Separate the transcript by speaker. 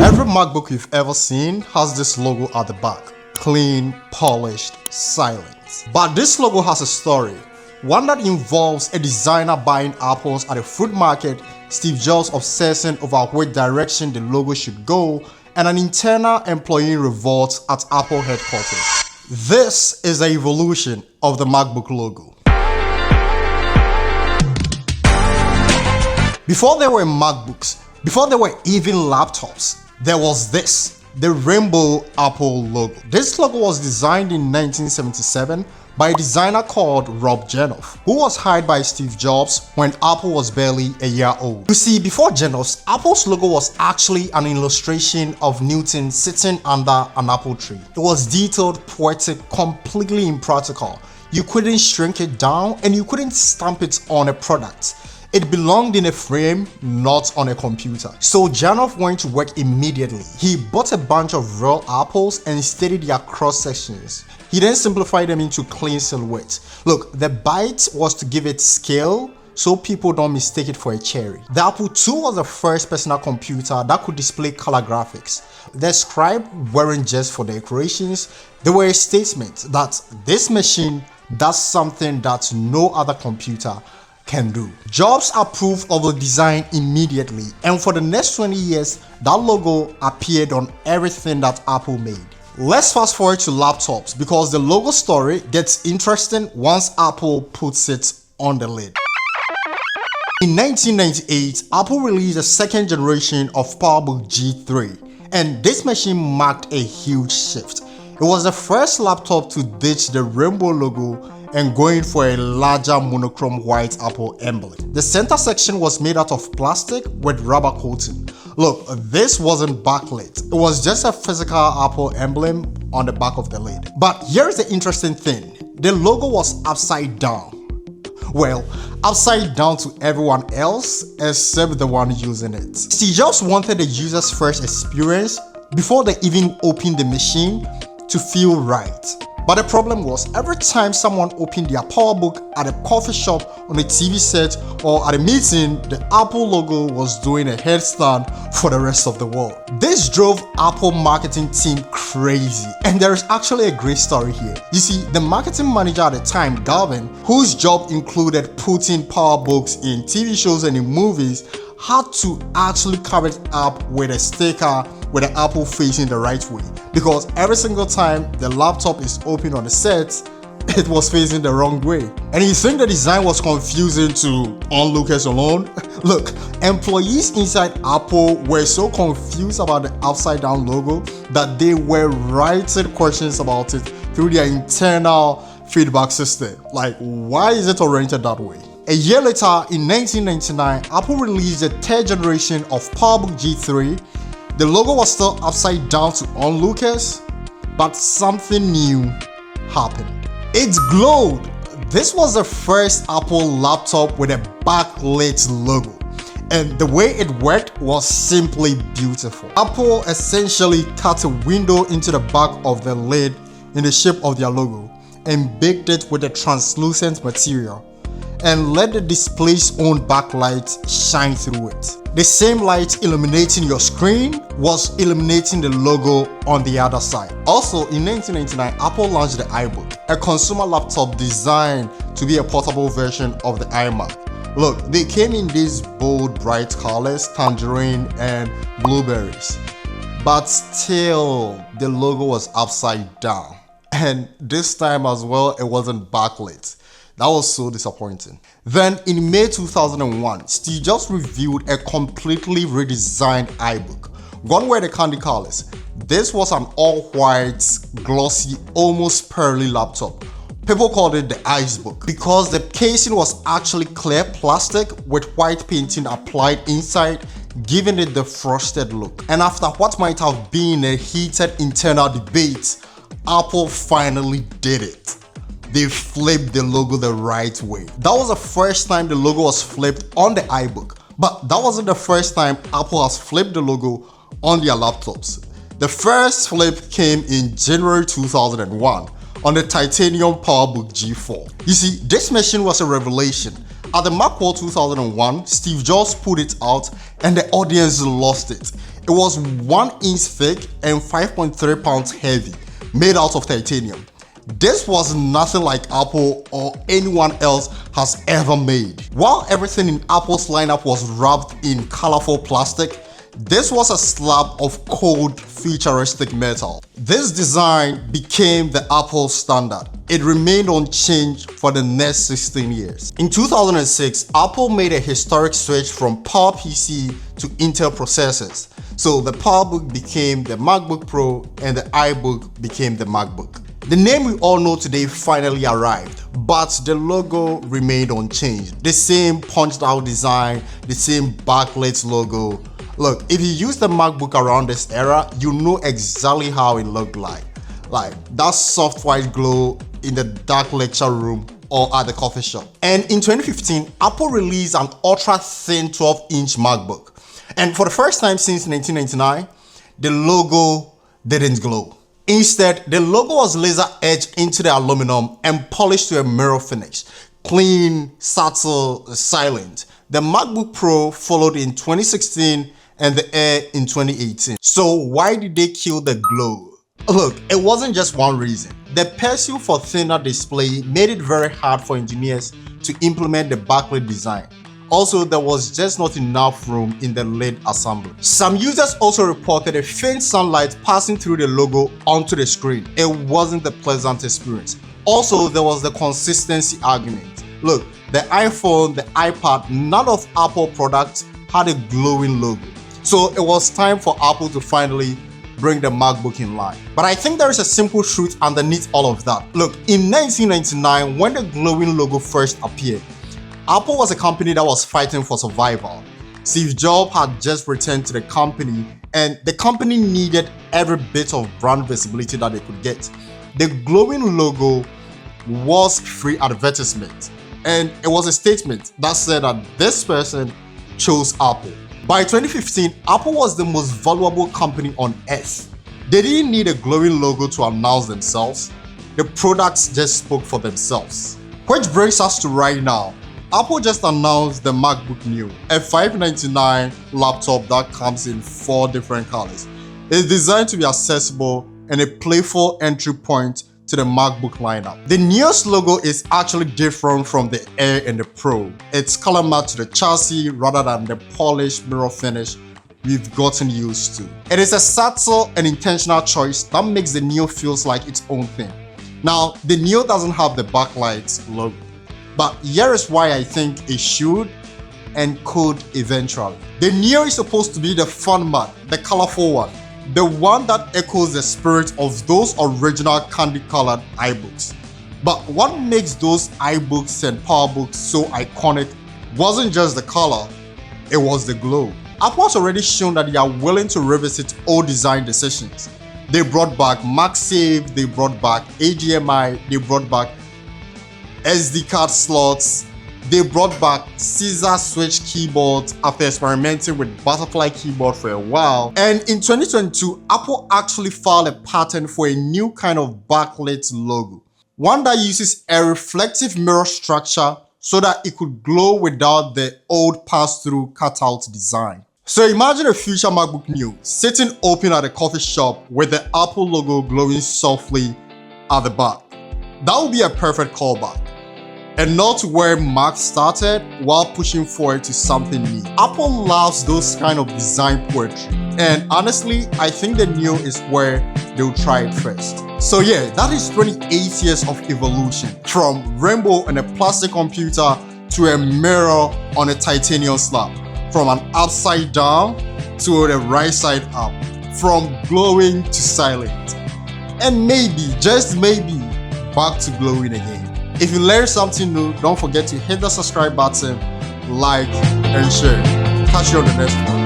Speaker 1: Every MacBook you've ever seen has this logo at the back. Clean, polished, silent. But this logo has a story. One that involves a designer buying apples at a fruit market, Steve Jobs obsessing over which direction the logo should go, and an internal employee revolt at Apple headquarters. This is the evolution of the MacBook logo. Before there were MacBooks, before there were even laptops, there was this, the rainbow Apple logo. This logo was designed in 1977 by a designer called Rob Janoff, who was hired by Steve Jobs when Apple was barely a year old. You see, before Janoff, Apple's logo was actually an illustration of Newton sitting under an apple tree. It was detailed, poetic, completely impractical. You couldn't shrink it down and you couldn't stamp it on a product. It belonged in a frame, not on a computer. So Janoff went to work immediately. He bought a bunch of real apples and studied their cross sections. He then simplified them into clean silhouettes. Look, the bite was to give it scale so people don't mistake it for a cherry. The Apple II was the first personal computer that could display color graphics. The scribe weren't just for decorations, they were a statement that this machine does something that no other computer can do. Jobs approved of the design immediately, and for the next 20 years, that logo appeared on everything that Apple made. Let's fast forward to laptops because the logo story gets interesting once Apple puts it on the lid. In 1998, Apple released a second generation of PowerBook G3, and this machine marked a huge shift. It was the first laptop to ditch the rainbow logo and going for a larger monochrome white Apple emblem. The center section was made out of plastic with rubber coating. Look, this wasn't backlit. It was just a physical Apple emblem on the back of the lid. But here's the interesting thing. The logo was upside down. Well, upside down to everyone else except the one using it. Steve Jobs wanted the user's first experience before they even opened the machine to feel right. But the problem was, every time someone opened their PowerBook at a coffee shop, on a TV set, or at a meeting, the Apple logo was doing a headstand for the rest of the world. This drove Apple marketing team crazy, and there is actually a great story here. You see, the marketing manager at the time, Galvin, whose job included putting PowerBooks in TV shows and in movies, had to actually cover it up with a sticker with the Apple facing the right way, because every single time the laptop is open on the set, it was facing the wrong way. And you think the design was confusing to onlookers alone? Look, employees inside Apple were so confused about the upside down logo that they were writing questions about it through their internal feedback system. Like, why is it oriented that way? A year later, in 1999, Apple released the third generation of PowerBook G3. The logo was still upside down to onlookers, but something new happened. It glowed. This was the first Apple laptop with a backlit logo, and the way it worked was simply beautiful. Apple essentially cut a window into the back of the lid in the shape of their logo and baked it with a translucent material and let the display's own backlight shine through it. The same light illuminating your screen was illuminating the logo on the other side. Also, in 1999, Apple launched the iBook, a consumer laptop designed to be a portable version of the iMac. Look, they came in these bold, bright colors, tangerine and blueberries. But still, the logo was upside down. And this time as well, it wasn't backlit. That was so disappointing. Then in May 2001, Steve Jobs revealed a completely redesigned iBook. Gone were the candy colors. This was an all-white, glossy, almost pearly laptop. People called it the iBook because the casing was actually clear plastic with white painting applied inside, giving it the frosted look. And after what might have been a heated internal debate, Apple finally did it. They flipped the logo the right way. That was the first time the logo was flipped on the iBook. But that wasn't the first time Apple has flipped the logo on their laptops. The first flip came in January 2001 on the titanium PowerBook G4. You see, this machine was a revelation. At the Macworld 2001, Steve Jobs put it out and the audience lost it. It was 1 inch thick and 5.3 pounds heavy, made out of titanium. This was nothing like Apple or anyone else has ever made. While everything in Apple's lineup was wrapped in colorful plastic, this was a slab of cold, futuristic metal. This design became the Apple standard. It remained unchanged for the next 16 years. In 2006, Apple made a historic switch from PowerPC to Intel processors. So the PowerBook became the MacBook Pro and the iBook became the MacBook. The name we all know today finally arrived, but the logo remained unchanged. The same punched out design, the same backlit logo. Look, if you use the MacBook around this era, you know exactly how it looked like. Like that soft white glow in the dark lecture room or at the coffee shop. And in 2015, Apple released an ultra thin 12-inch MacBook. And for the first time since 1999, the logo didn't glow. Instead, the logo was laser etched into the aluminum and polished to a mirror finish. Clean, subtle, silent. The MacBook Pro followed in 2016 and the Air in 2018. So why did they kill the glow? Look, it wasn't just one reason. The pursuit for thinner display made it very hard for engineers to implement the backlit design. Also, there was just not enough room in the lid assembly. Some users also reported a faint sunlight passing through the logo onto the screen. It wasn't the pleasant experience. Also, there was the consistency argument. Look, the iPhone, the iPad, none of Apple products had a glowing logo. So it was time for Apple to finally bring the MacBook in line. But I think there is a simple truth underneath all of that. Look, in 1999, when the glowing logo first appeared, Apple was a company that was fighting for survival. Steve Jobs had just returned to the company and the company needed every bit of brand visibility that they could get. The glowing logo was free advertisement, and it was a statement that said that this person chose Apple. By 2015, Apple was the most valuable company on earth. They didn't need a glowing logo to announce themselves. The products just spoke for themselves. Which brings us to right now. Apple just announced the MacBook Neo, a $599 laptop that comes in 4 different colors. It's designed to be accessible and a playful entry point to the MacBook lineup. The Neo's logo is actually different from the Air and the Pro. It's color matched to the chassis rather than the polished mirror finish we've gotten used to. It is a subtle and intentional choice that makes the Neo feels like its own thing. Now, the Neo doesn't have the backlight logo, but here is why I think it should and could eventually. The Neo is supposed to be the fun one, the colorful one, the one that echoes the spirit of those original candy-colored iBooks. But what makes those iBooks and PowerBooks so iconic wasn't just the color, it was the glow. Apple has already shown that they are willing to revisit old design decisions. They brought back MagSafe, they brought back HDMI, they brought back SD card slots, they brought back scissor switch keyboards after experimenting with butterfly keyboard for a while. And in 2022, Apple actually filed a patent for a new kind of backlit logo. One that uses a reflective mirror structure so that it could glow without the old pass-through cutout design. So imagine a future MacBook Neo sitting open at a coffee shop with the Apple logo glowing softly at the back. That would be a perfect callback. And not where Mac started while pushing forward to something new. Apple loves those kind of design poetry. And honestly, I think the Neo is where they'll try it first. So yeah, that is 28 years of evolution. From rainbow on a plastic computer to a mirror on a titanium slab. From an upside down to the right side up. From glowing to silent. And maybe, just maybe, back to glowing again. If you learned something new, don't forget to hit the subscribe button, like, and share. Catch you on the next one.